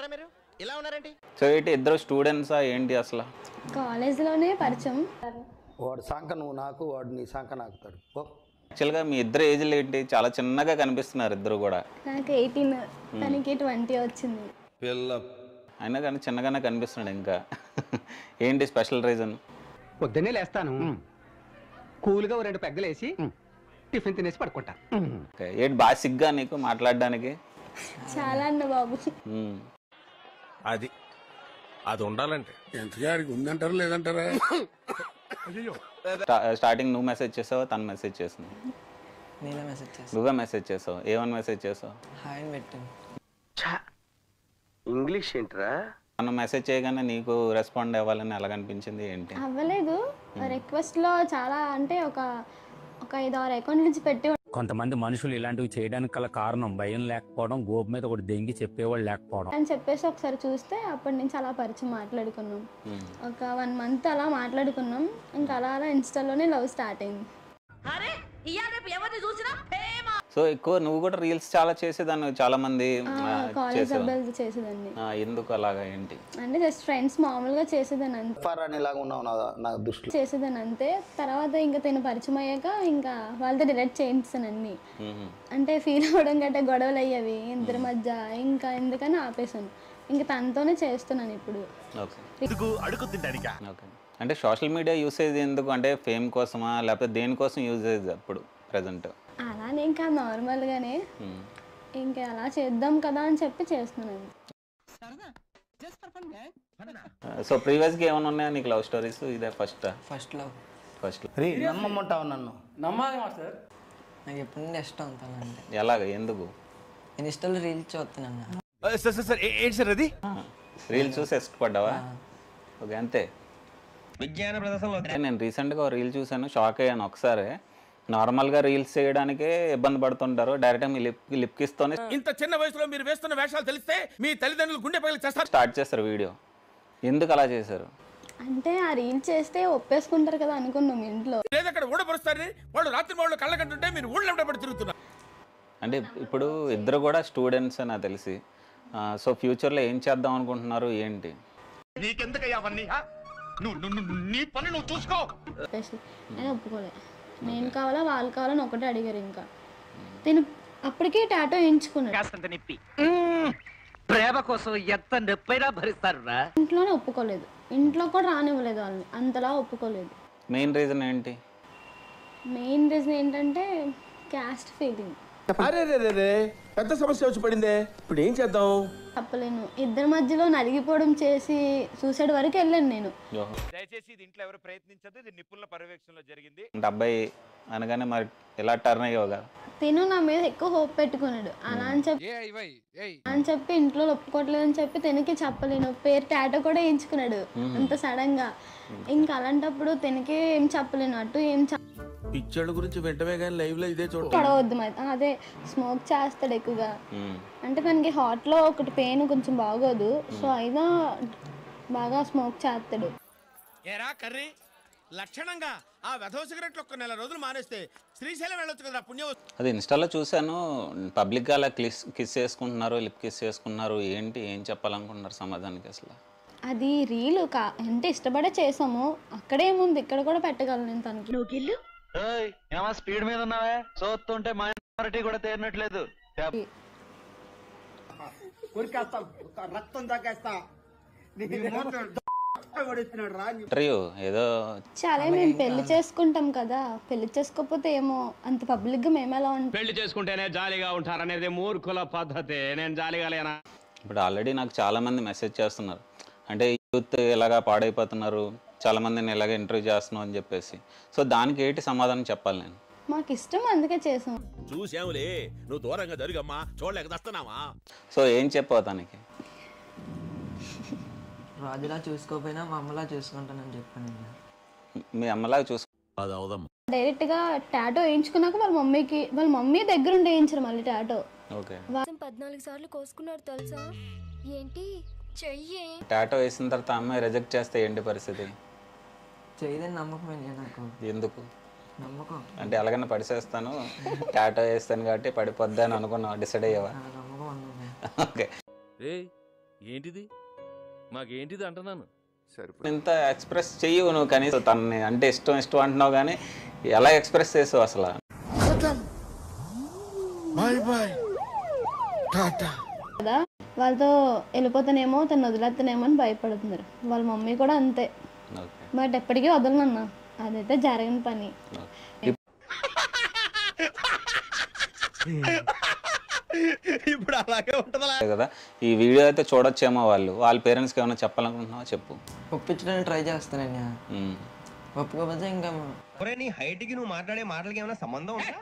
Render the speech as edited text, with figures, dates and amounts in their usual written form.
ఎవరా మీరు? ఇలా ఉన్నారేంటి? సో ఏంటి ఇద్దరు స్టూడెంట్సా ఏంటి అసలు? కాలేజ్లోనే పరిచయం. వాడు సాంక నువ్వు నాకు, వాడు నీ సాంక నాకుతాడు. యాక్చువల్గా మీ ఇద్దరు ఏజ్లు ఏంటి? చాలా చిన్నగా కనిపిస్తున్నారు ఇద్దరు కూడా. నాకు 18, తనకి 20 వచ్చింది. అయినా కానీ చిన్నగానే కనిపిస్తున్నాడు ఇంకా. ఏంటి స్పెషల్ రీజన్? పొద్దున్నే లేస్తాను, కూల్గా 2 పెగ్గలేసి టిఫిన్ తినేసి పడుకుంటా. ఏంటి బాగా సిగ్గా నీకు మాట్లాడడానికి? చాలా అన్న బాబు. అది అది ఉండాలంటే ఎంతగాడికి ఉందంటారా లేదంటారా? స్టార్టింగ్ నువ్వు మెసేజ్ చేసావా తను మెసేజ్ చేసింది? నేనే మెసేజ్ చేస్తాను. నువ్వే మెసేజ్ చేసావు. ఏమని మెసేజ్ చేసావు? హాయ్ అని పెట్టాను. ఇంగ్లీష్ ఏంట్రా? తను మెసేజ్ చేయగానే నీకు రెస్పాండ్ అవ్వాలని ఎలాగనిపించింది ఏంటి? అవ్వలేదు. రిక్వెస్ట్లో చాలా అంటే ఒక 5-6 అకౌంట్ నుంచి పెట్టి కొంతమంది మనుషులు ఇలాంటివి చేయడానికి గల కారణం భయం లేకపోవడం, గోపు మీద ఒకటి దెంగి చెప్పేవాళ్ళు లేకపోవడం అని చెప్పేసి ఒకసారి చూస్తే అప్పటి నుంచి అలా పరిచయం మాట్లాడుకున్నాం. ఒక 1 మంత్ అలా మాట్లాడుకున్నాం. ఇంకా అలా అలా ఇన్స్టాలోనే లవ్ స్టార్ట్ అయింది. సో ఎక్కువ నువ్వు కూడా రీల్స్ చాలా చేసేదాన్ని, చాలా మంది కాలేజ్ అబ్బాయిలతో చేసేదాన్ని. ఎందుకు అలాగా ఏంటి? అంటే జస్ట్ ఫ్రెండ్స్ మామూలుగా చేసేదాన్ని అంతే. అనేలాగా ఉన్నావు నా దృష్టిలో. చేసేదాన్ని అంతే. తర్వాత ఇంకా తిన పరిచయం అయ్యాక ఇంకా వాళ్ళతో డిలీట్ చేయించాను అన్ని. అంటే ఫీల్ అవ్వడం గట్రా గొడవలు అయ్యేవి ఇద్దరి మధ్య. ఇంకా ఎందుకని ఆపేసాను. ఇంకా తనతోనే చేస్తున్నాను ఇప్పుడు. ఓకే. అంటే సోషల్ మీడియా యూసేజ్ ఎందుకు? అంటే ఫేమ్ కోసమా లేకపోతే దేనికోసం యూసేజ్ అప్పుడు ప్రజెంట్? అలానే ఇంకా నార్మల్గానే ఇంకా అలా చేద్దాం కదా అని చెప్పి చేస్తున్నాను. సో ప్రీవియస్గా ఏమైనా ఉన్నాయా నీకు లవ్ స్టోరీస్? ఇదే ఫస్ట్ లవ్. నమ్మమంటావు నన్ను? నమ్మాలి సార్. నాకు ఎప్పటి నుండి ఇష్టం తనంటే. ఎలాగ? ఎందుకు? నేను ఇష్టంలో రీల్స్ చూస్తున్నాను. సార్ అది రీల్ చూసి ఇష్టపడ్డావా? ఓకే, అంతే. విజ్ఞాన ప్రదర్శనలో నేను రీసెంట్గా రీల్ చూసాను, షాక్ అయ్యాను. ఒకసారి నార్మల్గా రీల్స్ చేయడానికే ఇబ్బంది పడుతుంటారు, డైరెక్ట్గా మీ లిప్ కిస్తోనే ఇంత చిన్న వయసులో మీరు వేస్తున్న వేషాలు తెలిస్తే మీ తల్లిదండ్రులు గుండె పగిలి చేస్తారు. స్టార్ట్ చేస్తారు వీడియో. ఎందుకు అలా చేశారు? అంటే ఆ రీల్ చేస్తే ఒప్పేసుకుంటారు కదా అనుకున్నాం ఇంట్లో. లేదా అక్కడ ఊడపరుస్తారని వాళ్ళు రాత్రి వాళ్ళు కళ్ళకంటుంటే మీరు ఊళ్ళో పడి తిరుగుతున్నారు. అంటే ఇప్పుడు ఇద్దరు కూడా స్టూడెంట్స్ నాకు తెలిసి. సో ఫ్యూచర్లో ఏం చేద్దాం అనుకుంటున్నారు ఏంటి? నీకెందుకయ్యా అవన్నీ? నీ పని నువ్వు చూసుకో. నేను ఒప్పుకోలే. నేను కావాలా వాళ్ళు కావాలని ఒకటే అడిగారు. ఇంకా నేను అప్పటికే టాటో వేయించుకున్నాను. ప్రేమ కోసం ఎంత నొప్పైనా భరిస్తారు. ఇంట్లోనే ఒప్పుకోలేదు. ఇంట్లో కూడా రానివ్వలేదు వాళ్ళని. అంతలా ఒప్పుకోలేదు. మెయిన్ రీజన్ ఏంటి? మెయిన్ రీజన్ ఏంటంటే క్యాస్ట్ ఫీలింగ్. అరే పెద్ద సమస్య వచ్చి పడిందే, ఇప్పుడు ఏం చేద్దాం? చెప్పలేను. ఇద్దరి మధ్యలో నలిగిపోవడం చేసి సూసైడ్ వరకు వెళ్ళాను నేను. దయచేసి ఇది ఇంట్లో ఎవరు ప్రయత్నించదు, ఇది నిపుణుల పర్యవేక్షణలో జరిగింది. అంటే అబ్బాయి అనగానే మరి ఎలా టర్న్ అయ్యావు కదా? తిను నా మీద ఎక్కువ హోప్ పెట్టుకున్నాడు. అలా అని చెప్పి ఇంట్లో ఒప్పుకోవట్లేదని చెప్పి తినకి చెప్పలేను. పేరు టాటో కూడా వేయించుకున్నాడు అంత సడన్ గా. ఇంకా అలాంటప్పుడు తినకి ఏం చెప్పలేను. అటు ఏం పిచ్చోళ్ళ గురించి వెంటనే కానీ లైవ్ లో ఇదే చూడ పడవద్దు. అదే స్మోక్ చేస్తాడు ఎక్కువగా. అంటే తనకి హార్ట్ లో ఒకటి పెయిన్ కొంచెం బాగోదు. సో అయినా బాగా స్మోక్ చేస్తాడు. ఏరా కర్రీ లక్షణంగా ఆ వెధవ సిగరెట్లు ఒక్క నెల రోజులు మానేస్తే శ్రీశైలం వెళ్ళొచ్చు కదా పుణ్యం. అది ఇన్స్టాలో చూశాను, పబ్లిక్గా అలా కిస్ చేసుకుంటున్నారు, లిప్ కిస్ చేసుకుంటున్నారు. ఏంటి, ఏం చెప్పాలనుకుంటున్నారు సమాధానానికి అసలు? అది రీల్ అంటే ఇష్టపడే చేసాము. అక్కడేముంది, ఇక్కడ కూడా పెట్టగలను నేను తనకి. స్పీడ్ మీద ఉన్నావే, చూస్తుంటే మైనారిటీ కూడా తేరినట్లేదు. రక్తం తాకేస్తా. ఏదో చాలా మేము పెళ్లి చేసుకుంటాం కదా, పెళ్లి చేసుకోకపోతే ఏమో అంత పబ్లిక్ గా మేము ఎలా ఉంటాం. పెళ్లి చేసుకుంటేనే జాలీగా ఉంటారనేది మూర్ఖుల పద్ధతి. నేను జాలీగా లేనా? ఇప్పుడు ఆల్రెడీ నాకు చాలా మంది మెసేజ్ చేస్తున్నారు, అంటే యూత్ ఇలాగా పాడైపోతున్నారు, చాలా మందిని ఇలాగ ఇంటర్వ్యూ చేస్తున్నావు అని చెప్పేసి. సో దానికి ఏంటి సమాధానం చెప్పాలి నేను? మాకు ఇష్టం అందుకే చేసాం. చూసాములే, నువ్వు దూరంగా జరుగమ్మా, చూడలేక దస్తున్నావా. సో ఏం చెప్పావు తనకి? రాజులా చూసుకోపోయినా మా అమ్మలా చూసుకుంటానని చెప్పాను. మీ అమ్మలాగా చూసుకో. డైరెక్ట్ గా టాటో వేయించుకున్నాక వాళ్ళ మమ్మీ దగ్గర ఉండి వేయించారు మళ్ళీ టాటో. ఓకే. 14 సార్లు కోసుకున్నాడు తెలుసా? ఏంటి చెయ్యి? టాటో వేసిన తర్వాత అమ్మాయి రిజెక్ట్ చేస్తే ఏంటి పరిస్థితి? చేయదని నమ్మకమే నాకు. ఎందుకు నమ్మకం? అంటే ఎలాగైనా పడిసేస్తాను, టాటో వేస్తాను కాబట్టి పడిపోద్ది అని అనుకున్నావు, డిసైడ్ అయ్యావా? నమ్మకం అన్నది. ఓకే. ఏంటిది మాకేంటిది అంటున్నాను. ఇంత ఎక్స్ప్రెస్ చెయ్యవు నువ్వు కనీసం, తనని అంటే ఇష్టం ఇష్టం అంటున్నావు కానీ ఎలా ఎక్స్ప్రెస్ చేసావు అసలు? కదా వాళ్ళతో వెళ్ళిపోతానేమో, తను వదిలేస్తానేమో అని భయపడుతున్నారు. వాళ్ళ మమ్మీ కూడా అంతే. బట్ ఎప్పటికీ వదలనన్నా, అదైతే జరగని పని. ఇప్పుడు అలాగే ఉంటుందా కదా. ఈ వీడియో అయితే చూడొచ్చేమో వాళ్ళ పేరెంట్స్కి ఏమైనా చెప్పాలనుకుంటున్నావా చెప్పు. ఒప్పించడానికి ట్రై చేస్తానన్నా. ఒప్పుకోకపోతే ఇంకా నీ హైట్కి నువ్వు మాట్లాడే మాటలకి ఏమైనా సంబంధం ఉందా?